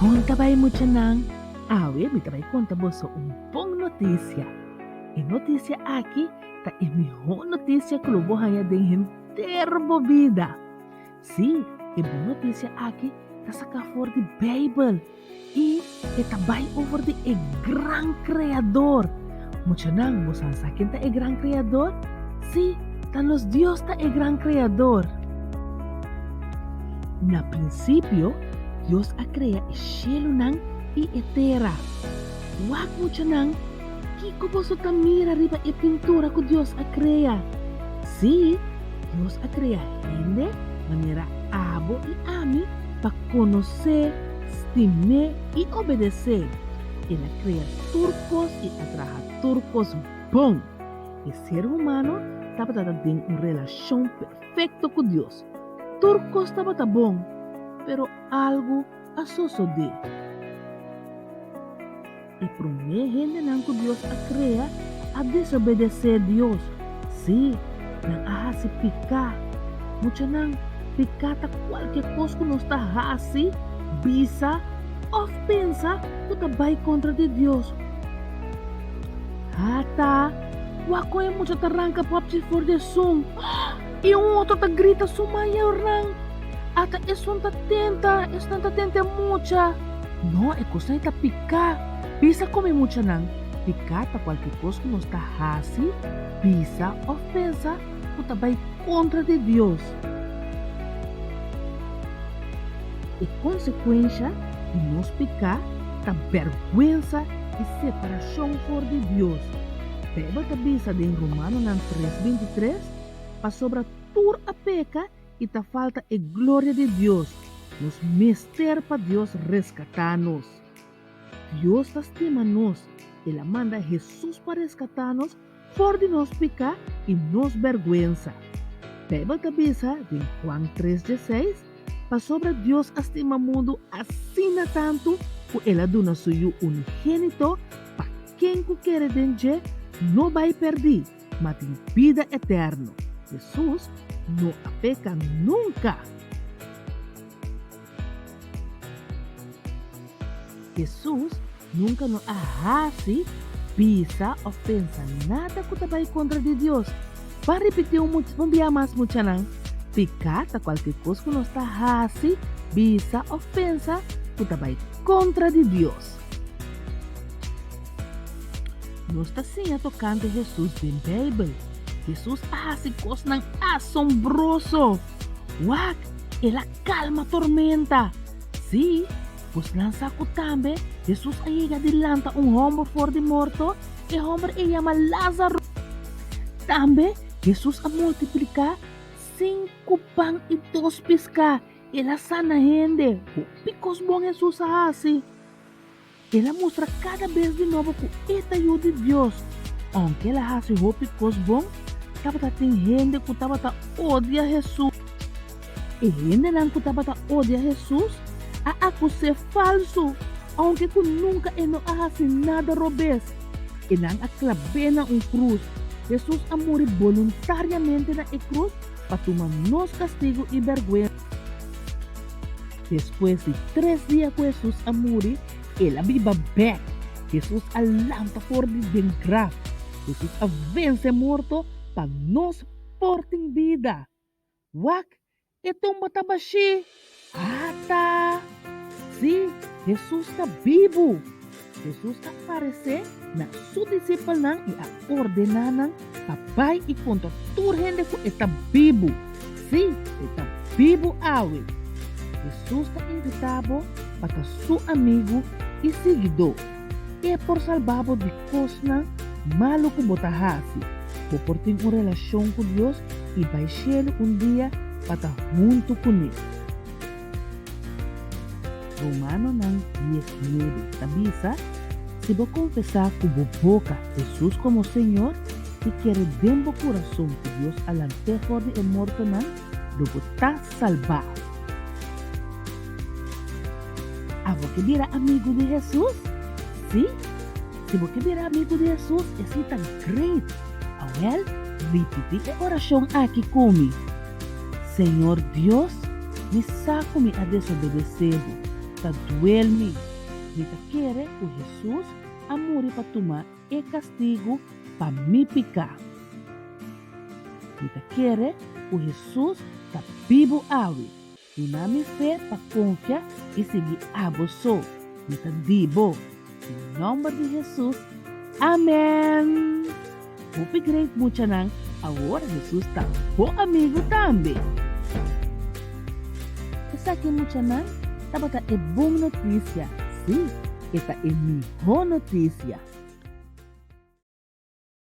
Conta vai mucha nang. Awe, me vai conta boso bom notícia. E notícia aqui tá é melhor notícia que eu vou ganhar de inteira vida. Sim, e boa notícia aqui tá saca for de Bible. E tá vai over de e gran criador. Mucha nang bosan sakin tá e gran criador? Sim, tá los Dios tá e gran criador. Na princípio, Dios a crea el cielo nang y etera. Wag mo siya nang, kiko po so tamira riba e pintura ko Dios a crea. Si, Dios a crea gente, manera abo y ami, pa conocer, estimar y obedecer. Ela crea turcos y atraja turcos bom. El ser humano tapa tem una relación perfecta con Dios. Turcos tapa bom, pero algo a suceder. E primeira gente não que Deus a cria a desobedecer a Deus. Sim, não a se picar. Muito não picar tá qualquer coisa que nós está assim, bisa, ou pensa que tá vai contra de Deus. Hata, wako é muito arranca papsi for de som. E outro tá grita sumaya orang. Ata esun ta tenta mucha. No, é coisa tá picar. Bisa come mucha nang. Picar tá qualquer coisa que nos tá hasi. Bisa ofensa que tá vai contra de Deus. E consequência de nos picar tá vergüenza e separação for de Deus. Beba tá bisa de Romano nang 3:23 pa sobra tur a peca e ta falta a glória de Deus. Nos mister para Deus rescatar-nos. Deus estima-nos. Ele manda Jesus para rescatar-nos, for de nos picar e nos vergüenza. Bíblia cabeça de Juan 3:16, para sobre Deus estima o mundo assim tanto que ele dona seu unigênito para quem que quer dengue não vai perder, mas tem vida eterna. Jesus não peca nunca. Jesus nunca nos arrase, pisa, ofensa, nada que vai contra de Deus. Para repetir um dia mais, mucha não. Picata qualquer coisa que nos está arrase, pisa, ofensa, que vai contra de Deus. Nós está sim tocando Jesus bem Bíblia. Jesus arrase coisas não assombroso. Wag, ela calma a tormenta. Sim, pois lança ko também, Jesus aiga dilanta homem for de morto, e homem e chama Lázaro. Também, Jesus a multiplicar 5 pão e 2 pesca. Ela sana gente. Picos bom Jesus arrase. Ela mostra cada vez de novo que esta ajuda de Deus. Aunque ela arrase o picos bom, tava tem gente que tava odia Jesus. E gente não que tava odia Jesus, a acusar falso, aunque que nunca não arrase nada robês. E não aclabena cruz. Jesus a morrer voluntariamente na cruz para tomar nos castigo e vergonha. Depois de 3 dias que Jesus a morrer, ela viva back. Jesus a lanta for de bem grave. Jesus a vence morto para nos portem vida. Wak, itong matabashi. Ata, sim, Jesus está vivo. Jesus aparece na sua discípula nang e a ordenar nang papai e contra tur gente que está vivo. Sim, está vivo awe. Jesus está invitado para seu amigo e seguidor. E por salvado de coisas malo que botahasi. Por ter uma relação com Deus e vai ser dia para junto com ele. Romano nang 10:9 tabisa, se vou confessar com boca Jesus como Senhor e querer dentro do coração que Deus alante for de morto nang, logo está salvado. A você vira amigo de Jesus? Sim? Se você vira amigo de Jesus, é tão great. Well, repite a oração aqui comigo. Senhor Deus, me saco-me a desobedecer. ta duelmi. Nita quiere o Jesús amuri pa tuma e castigo pa mi pica. Nita quiere o Jesús ta bibo awi. Una mi fe pa confia e seguir aboso. Nita dibo. Em nome de Jesus. Amém. Hope great mucha nang. Agora Jesus tá bom amigo também. Essa aqui mucha nang. Tabata é boa notícia. Sim, esta é melhor notícia.